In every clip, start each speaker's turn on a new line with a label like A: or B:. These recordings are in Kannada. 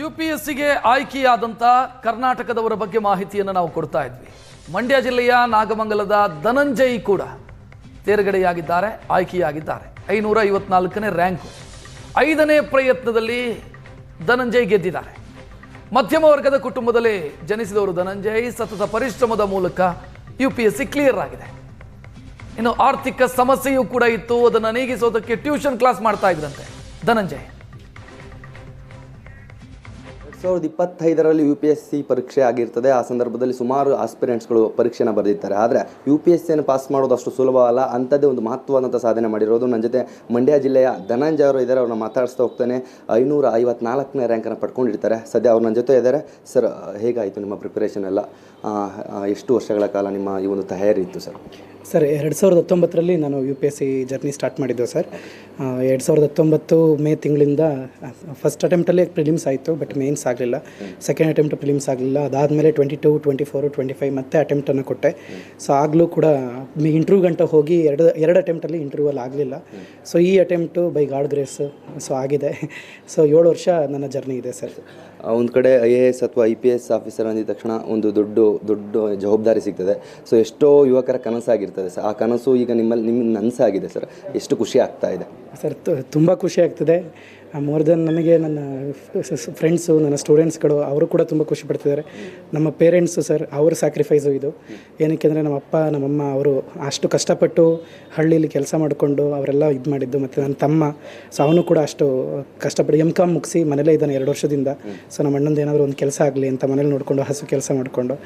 A: UPSCಗೆ ಆಯ್ಕೆಯಾದಂಥ ಕರ್ನಾಟಕದವರ ಬಗ್ಗೆ ಮಾಹಿತಿಯನ್ನು ನಾವು ಕೊಡ್ತಾ ಇದ್ವಿ. ಮಂಡ್ಯ ಜಿಲ್ಲೆಯ ನಾಗಮಂಗಲದ ಧನಂಜಯ್ ಕೂಡ ತೇರ್ಗಡೆಯಾಗಿದ್ದಾರೆ, ಆಯ್ಕೆಯಾಗಿದ್ದಾರೆ. 554ನೇ ರ್ಯಾಂಕು. 5ನೇ ಪ್ರಯತ್ನದಲ್ಲಿ ಧನಂಜಯ್ ಗೆದ್ದಿದ್ದಾರೆ. ಮಧ್ಯಮ ವರ್ಗದ ಕುಟುಂಬದಲ್ಲಿ ಜನಿಸಿದವರು ಧನಂಜಯ್. ಸತತ ಪರಿಶ್ರಮದ ಮೂಲಕ UPSC ಕ್ಲಿಯರ್ ಆಗಿದೆ. ಇನ್ನು ಆರ್ಥಿಕ ಸಮಸ್ಯೆಯೂ ಕೂಡ ಇತ್ತು, ಅದನ್ನು ನೀಗಿಸೋದಕ್ಕೆ ಟ್ಯೂಷನ್ ಕ್ಲಾಸ್ ಮಾಡ್ತಾ ಇದ್ರಂತೆ ಧನಂಜಯ್.
B: 2025ರಲ್ಲಿ UPSC ಪರೀಕ್ಷೆ ಆಗಿರ್ತದೆ. ಆ ಸಂದರ್ಭದಲ್ಲಿ ಸುಮಾರು ಆಸ್ಪಿರೆಂಟ್ಸ್ಗಳು ಪರೀಕ್ಷೆನ ಬರೆದಿರ್ತಾರೆ. ಆದರೆ UPSCಯನ್ನು ಪಾಸ್ ಮಾಡೋದು ಅಷ್ಟು ಸುಲಭವಲ್ಲ. ಅಂಥದ್ದೇ ಒಂದು ಮಹತ್ವವಾದಂಥ ಸಾಧನೆ ಮಾಡಿರೋದು ನನ್ನ ಜೊತೆ ಮಂಡ್ಯ ಜಿಲ್ಲೆಯ ಧನಂಜಯ್ ಅವರು ಇದ್ದಾರೆ. ಅವ್ರನ್ನ ಮಾತಾಡಿಸ್ತಾ ಹೋಗ್ತಾನೆ. 554ನೇ ರ್ಯಾಂಕನ್ನು ಪಡ್ಕೊಂಡಿರ್ತಾರೆ. ಸದ್ಯ ಅವ್ರು ನನ್ನ ಜೊತೆ ಇದ್ದಾರೆ. ಸರ್, ಹೇಗಾಯಿತು ನಿಮ್ಮ ಪ್ರಿಪರೇಷನ್ ಎಲ್ಲ? ಎಷ್ಟು ವರ್ಷಗಳ ಕಾಲ ನಿಮ್ಮ ಈ ಒಂದು ತಯಾರಿ ಇತ್ತು ಸರ್?
C: ಸರ್, 2019ರಲ್ಲಿ ನಾನು UPSC ಜರ್ನಿ ಸ್ಟಾರ್ಟ್ ಮಾಡಿದ್ದೆ ಸರ್. 2019 ಮೇ ತಿಂಗಳಿಂದ ಫಸ್ಟ್ ಅಟೆಂಪ್ಟಲ್ಲಿ ಪ್ರಿಲಿಮ್ಸ್ ಆಯಿತು, ಬಟ್ ಮೇನ್ಸ್ ಆಗಲಿಲ್ಲ. ಸೆಕೆಂಡ್ ಅಟೆಂಪ್ಟ್ ಪ್ರಿಲಿಮ್ಸ್ ಆಗಲಿಲ್ಲ. ಅದಾದಮೇಲೆ 22, 24, 25 ಮತ್ತೆ ಅಟೆಂಪ್ಟನ್ನು ಕೊಟ್ಟೆ. ಸೊ ಆಗಲೂ ಕೂಡ ಇಂಟರ್ವ್ಯೂ ಗಂಟ ಹೋಗಿ ಎರಡು ಅಟೆಂಪ್ಟಲ್ಲಿ ಇಂಟರ್ವ್ಯೂವಲ್ಲಿ ಆಗಲಿಲ್ಲ. ಸೊ ಈ attempt by god grace so ಆಗಿದೆ. ಸೊ 7 ವರ್ಷ ನನ್ನ ಜರ್ನಿ ಇದೆ ಸರ್.
B: ಒಂದು ಕಡೆ IAS ಅಥವಾ IPS ಆಫೀಸರ್ ಅಂದಿದ ತಕ್ಷಣ ಒಂದು ದೊಡ್ಡ ಜವಾಬ್ದಾರಿ ಸಿಗ್ತದೆ. ಸೊ ಎಷ್ಟೋ ಯುವಕರ ಕನಸಾಗಿರ್ತದೆ ಸರ್. ಆ ಕನಸು ಈಗ ನಿಮಗೆ ನನಸಾಗಿದೆ ಸರ್. ಎಷ್ಟು ಖುಷಿ ಆಗ್ತಾ ಇದೆ
C: ಸರ್? ತುಂಬ ಖುಷಿ ಆಗ್ತದೆ. ಮೋರ್ ದೆನ್ ನನಗೆ ನನ್ನ ಫ್ರೆಂಡ್ಸು, ನನ್ನ ಸ್ಟೂಡೆಂಟ್ಸ್ಗಳು ಅವರು ಕೂಡ ತುಂಬ ಖುಷಿ ಪಡ್ತಿದ್ದಾರೆ. ನಮ್ಮ ಪೇರೆಂಟ್ಸು ಸರ್, ಅವ್ರ ಸ್ಯಾಕ್ರಿಫೈಸು ಇದು. ಏನಕ್ಕೆ ಅಂದರೆ ನಮ್ಮ ಅಪ್ಪ ನಮ್ಮಮ್ಮ ಅವರು ಅಷ್ಟು ಕಷ್ಟಪಟ್ಟು ಹಳ್ಳಿಲಿ ಕೆಲಸ ಮಾಡಿಕೊಂಡು ಅವರೆಲ್ಲ ಇದು ಮಾಡಿದ್ದು. ಮತ್ತು ನನ್ನ ತಮ್ಮ, ಸೊ ಅವನು ಕೂಡ ಅಷ್ಟು ಕಷ್ಟಪಟ್ಟು MCOM ಮುಗಿಸಿ ಮನೇಲೇ ಇದ್ದಾನೆ 2 ವರ್ಷದಿಂದ. ಸೊ ನಮ್ಮ ಅಣ್ಣಂದು ಏನಾದರೂ ಒಂದು ಕೆಲಸ ಆಗಲಿ ಅಂತ ಮನೇಲಿ ನೋಡಿಕೊಂಡು ಹಸು ಕೆಲಸ ಮಾಡಿಕೊಂಡು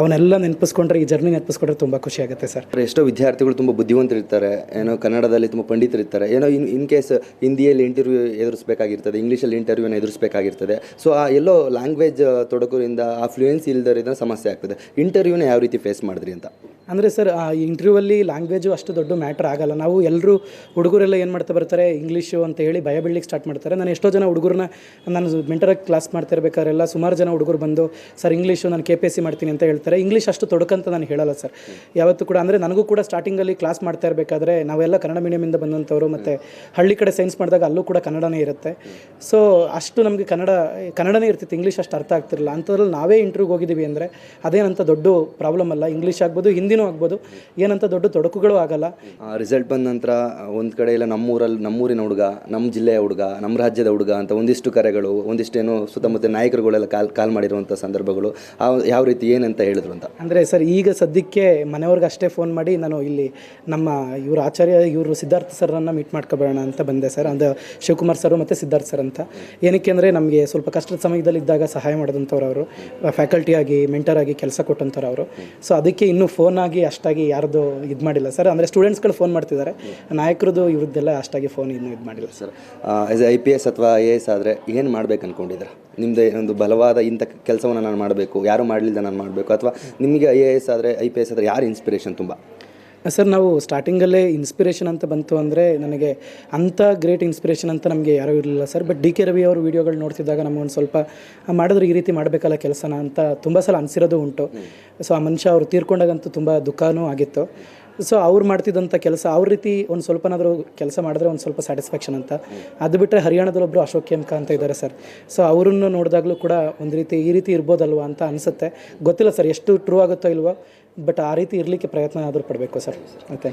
C: ಅವನ್ನೆಲ್ಲ ನೆನಪಿಸ್ಕೊಂಡ್ರೆ, ಈ ಜರ್ನಿ ನೆನಪಿಸ್ಕೊಂಡ್ರೆ ತುಂಬ ಖುಷಿ ಆಗುತ್ತೆ ಸರ್.
B: ಎಷ್ಟೋ ವಿದ್ಯಾರ್ಥಿಗಳು ತುಂಬ ಬುದ್ಧಿವಂತರಿರ್ತಾರೆ, ಏನೋ ಕನ್ನಡದಲ್ಲಿ ತುಂಬ ಪಂಡಿತರಿರ್ತಾರೆ, ಏನೋ ಇನ್ ಕೇಸ್ ಹಿಂದಿಯಲ್ಲಿ ಇಂಟರ್ವ್ಯೂ ಎದುರಿಸಬೇಕಾಗಿರ್ತದೆ, ಇಂಗ್ಲೀಷಲ್ಲಿ ಇಂಟರ್ವ್ಯೂನ ಎದುರಿಸಬೇಕಾಗಿರ್ತದೆ. ಸೊ ಆ ಎಲ್ಲೋ ಲ್ಯಾಂಗ್ವೇಜ್ ತೊಡಕೋದ್ರಿಂದ ಆ ಫ್ಲೂಯೆನ್ಸಿ ಇಲ್ದರಿಂದ ಸಮಸ್ಯೆ ಆಗ್ತದೆ. ಇಂಟರ್ವ್ಯೂನ ಯಾವ ರೀತಿ ಫೇಸ್ ಮಾಡಿದ್ರಿ ಅಂತ?
C: ಅಂದರೆ ಸರ್, ಆ ಇಂಟರ್ವ್ಯೂವಲ್ಲಿ ಲ್ಯಾಂಗ್ವೇಜು ಅಷ್ಟು ದೊಡ್ಡ ಮ್ಯಾಟ್ರ್ ಆಗಲ್ಲ. ನಾವು ಎಲ್ಲರೂ ಹುಡುಗರೆಲ್ಲ ಏನು ಮಾಡ್ತಾ ಬರ್ತಾರೆ, ಇಂಗ್ಲೀಷು ಅಂತ ಹೇಳಿ ಭಯ ಬೀಳಲಿಕ್ಕೆ ಸ್ಟಾರ್ಟ್ ಮಾಡ್ತಾರೆ. ನಾನು ಎಷ್ಟೋ ಜನ ಹುಡುಗರನ್ನ, ನಾನು ಮೆಂಟರಾಗಿ ಕ್ಲಾಸ್ ಮಾಡ್ತಾ ಇರಬೇಕಾದ್ರೆಲ್ಲ ಸುಮಾರು ಜನ ಹುಡುಗರು ಬಂದು, ಸರ್ ಇಂಗ್ಲೀಷು ನಾನು KPSC ಮಾಡ್ತೀನಿ ಅಂತ ಹೇಳ್ತಾರೆ. ಇಂಗ್ಲೀಷ್ ಅಷ್ಟು ತೊಡಕಂತ ನಾನು ಹೇಳಲ್ಲ ಸರ್ ಯಾವತ್ತೂ ಕೂಡ. ಅಂದರೆ ನನಗೂ ಕೂಡ ಸ್ಟಾರ್ಟಿಂಗಲ್ಲಿ ಕ್ಲಾಸ್ ಮಾಡ್ತಾ ಇರಬೇಕಾದ್ರೆ ನಾವೆಲ್ಲ ಕನ್ನಡ ಮೀಡಿಯಮಿಂದ ಬಂದಂಥವ್ರು, ಮತ್ತು ಹಳ್ಳಿ ಕಡೆ ಸೈನ್ಸ್ ಮಾಡಿದಾಗ ಅಲ್ಲೂ ಕೂಡ ಕನ್ನಡನೇ ಇರುತ್ತೆ. ಸೊ ಅಷ್ಟು ನಮಗೆ ಕನ್ನಡನೇ ಇರ್ತಿತ್ತು, ಇಂಗ್ಲೀಷ್ ಅಷ್ಟು ಅರ್ಥ ಆಗ್ತಿರಲಿಲ್ಲ. ಅಂಥದ್ರಲ್ಲಿ ನಾವೇ ಇಂಟರ್ವ್ಯೂಗೆ ಹೋಗಿದ್ದೀವಿ ಅಂದರೆ ಅದೇನಂತ ದೊಡ್ಡ ಪ್ರಾಬ್ಲಮ್ ಅಲ್ಲ. ಇಂಗ್ಲೀಷ್ ಆಗ್ಬೋದು, ಹಿಂದಿನೂ ಆಗ್ಬೋದು, ಏನಂತ ದೊಡ್ಡ ತೊಡಕುಗಳು ಆಗಲ್ಲ.
B: ರಿಸಲ್ಟ್ ಬಂದ ನಂತರ ಒಂದು ಕಡೆ ಎಲ್ಲ ನಮ್ಮೂರಿನ ಹುಡುಗ, ನಮ್ಮ ಜಿಲ್ಲೆಯ ಹುಡುಗ, ನಮ್ಮ ರಾಜ್ಯದ ಹುಡುಗ ಅಂತ ಒಂದಿಷ್ಟು ಕರೆಗಳು, ಒಂದಿಷ್ಟೇನೋ ಸುತ್ತಮುತ್ತ ನಾಯಕರುಗಳೆಲ್ಲ ಕಾಲ್ ಮಾಡಿರುವಂಥ ಸಂದರ್ಭಗಳು ಯಾವ ರೀತಿ ಏನಂತ ಹೇಳಿದ್ರು ಅಂತ? ಅಂದರೆ
C: ಸರ್, ಈಗ ಸದ್ಯಕ್ಕೆ ಮನೆಯವ್ರಿಗೆ ಅಷ್ಟೇ ಫೋನ್ ಮಾಡಿ ನಾನು ಇಲ್ಲಿ ನಮ್ಮ ಇವರು ಆಚಾರ್ಯ ಇವರು ಸಿದ್ಧಾರ್ಥ ಸರ್ರನ್ನು ಮೀಟ್ ಮಾಡ್ಕೊಬೇಡ ಅಂತ ಬಂದೆ ಸರ್. ಅದು ಶಿವಕುಮಾರ್ ಸರ್ ಮತ್ತು ಸಿದ್ಧಾರ್ಥ ಸರ್ ಅಂತ. ಏನಕ್ಕೆ ಅಂದರೆ ನಮಗೆ ಸ್ವಲ್ಪ ಕಷ್ಟದ ಸಮಯದಲ್ಲಿದ್ದಾಗ ಸಹಾಯ ಮಾಡಿದಂಥವ್ರು ಅವರು, ಫ್ಯಾಕಲ್ಟಿ ಆಗಿ ಮೆಂಟರ್ ಆಗಿ ಕೆಲಸ ಕೊಟ್ಟಂಥವ್ರು ಅವರು. ಸೊ ಅದಕ್ಕೆ ಇನ್ನೂ ಫೋನ್ ಆಗಿ ಅಷ್ಟಾಗಿ ಯಾರ್ದು ಇದು ಮಾಡಿಲ್ಲ ಸರ್. ಅಂದರೆ ಸ್ಟೂಡೆಂಟ್ಸ್ಗಳು ಫೋನ್ ಮಾಡ್ತಿದ್ದಾರೆ, ನಾಯಕರದ್ದು ಇವ್ರದ್ದೆಲ್ಲ ಅಷ್ಟಾಗಿ ಫೋನ್ ಇನ್ನೂ ಇದು ಮಾಡಿಲ್ಲ ಸರ್.
B: ಆಸ್ IPS ಅಥವಾ IAS ಆದರೆ ಏನು ಮಾಡ್ಬೇಕು ಅಂದ್ಕೊಂಡಿದ್ದೀರಾ? ನಿಮ್ಮದೇ ಒಂದು ಬಲವಾದ ಇಂಥ ಕೆಲಸವನ್ನು ನಾನು ಮಾಡಬೇಕು, ಯಾರು ಮಾಡಲಿಲ್ಲ ನಾನು ಮಾಡಬೇಕು, ಅಥವಾ ನಿಮಗೆ IAS ಆದರೆ IPS ಆದರೆ ಯಾರು ಇನ್ಸ್ಪಿರೇಷನ್ ತುಂಬ?
C: ಸರ್, ನಾವು ಸ್ಟಾರ್ಟಿಂಗಲ್ಲೇ ಇನ್ಸ್ಪಿರೇಷನ್ ಅಂತ ಬಂತು ಅಂದರೆ ನನಗೆ ಅಂಥ ಗ್ರೇಟ್ ಇನ್ಸ್ಪಿರೇಷನ್ ಅಂತ ನಮಗೆ ಯಾರೂ ಇರಲಿಲ್ಲ ಸರ್. ಬಟ್ DK ರವಿ ಅವ್ರ ವೀಡಿಯೋಗಳು ನೋಡ್ತಿದ್ದಾಗ ನಮಗೊಂದು ಸ್ವಲ್ಪ ಮಾಡಿದ್ರೆ ಈ ರೀತಿ ಮಾಡಬೇಕಲ್ಲ ಕೆಲಸನ ಅಂತ ತುಂಬ ಸಲ ಅನಿಸಿರೋದು ಉಂಟು. ಸೊ ಆ ಮನುಷ್ಯ ಅವರು ತೀರ್ಕೊಂಡಾಗಂತೂ ತುಂಬ ದುಃಖನೂ ಆಗಿತ್ತು. ಸೊ ಅವ್ರು ಮಾಡ್ತಿದ್ದಂಥ ಕೆಲಸ ಅವ್ರ ರೀತಿ ಒಂದು ಸ್ವಲ್ಪನಾದರೂ ಕೆಲಸ ಮಾಡಿದ್ರೆ ಒಂದು ಸ್ವಲ್ಪ ಸ್ಯಾಟಿಸ್ಫ್ಯಾಕ್ಷನ್ ಅಂತ. ಅದು ಬಿಟ್ಟರೆ ಹರಿಯಾಣದಲ್ಲೊಬ್ಬರು ಅಶೋಕ್ ಕೆಂಕ ಅಂತ ಇದ್ದಾರೆ ಸರ್. ಸೊ ಅವರನ್ನು ನೋಡಿದಾಗಲೂ ಕೂಡ ಒಂದು ರೀತಿ ಈ ರೀತಿ ಇರ್ಬೋದಲ್ವ ಅಂತ ಅನಿಸುತ್ತೆ. ಗೊತ್ತಿಲ್ಲ ಸರ್ ಎಷ್ಟು ಟ್ರೂ ಆಗುತ್ತೋ ಇಲ್ವೋ, ಬಟ್ ಆ ರೀತಿ ಇರಲಿಕ್ಕೆ ಪ್ರಯತ್ನ ಆದರೂ ಪಡಬೇಕು ಸರ್. ಮತ್ತು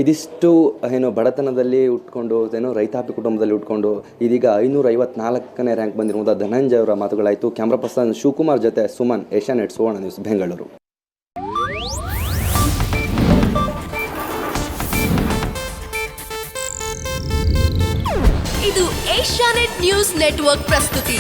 B: ಇದಿಷ್ಟು ಏನೋ ಬಡತನದಲ್ಲಿ ಉಟ್ಕೊಂಡು, ಏನೋ ರೈತಾಪಿ ಕುಟುಂಬದಲ್ಲಿ ಉಟ್ಕೊಂಡು ಇದೀಗ 554ನೇ ರ್ಯಾಂಕ್ ಬಂದಿರುವಂಥ ಧನಂಜಯ್ ಅವರ ಮಾತುಗಳಾಯಿತು. ಕ್ಯಾಮ್ರಾ ಪರ್ಸನ್ ಶಿವಕುಮಾರ್ ಜೊತೆ ಸುಮನ್, ಏಷ್ಯಾನೆಟ್ ಸುವರ್ಣ ನ್ಯೂಸ್, ಬೆಂಗಳೂರು.
D: ಇದು ಏಷ್ಯಾನೆಟ್ ನ್ಯೂಸ್ ನೆಟ್ವರ್ಕ್ ಪ್ರಸ್ತುತಿ.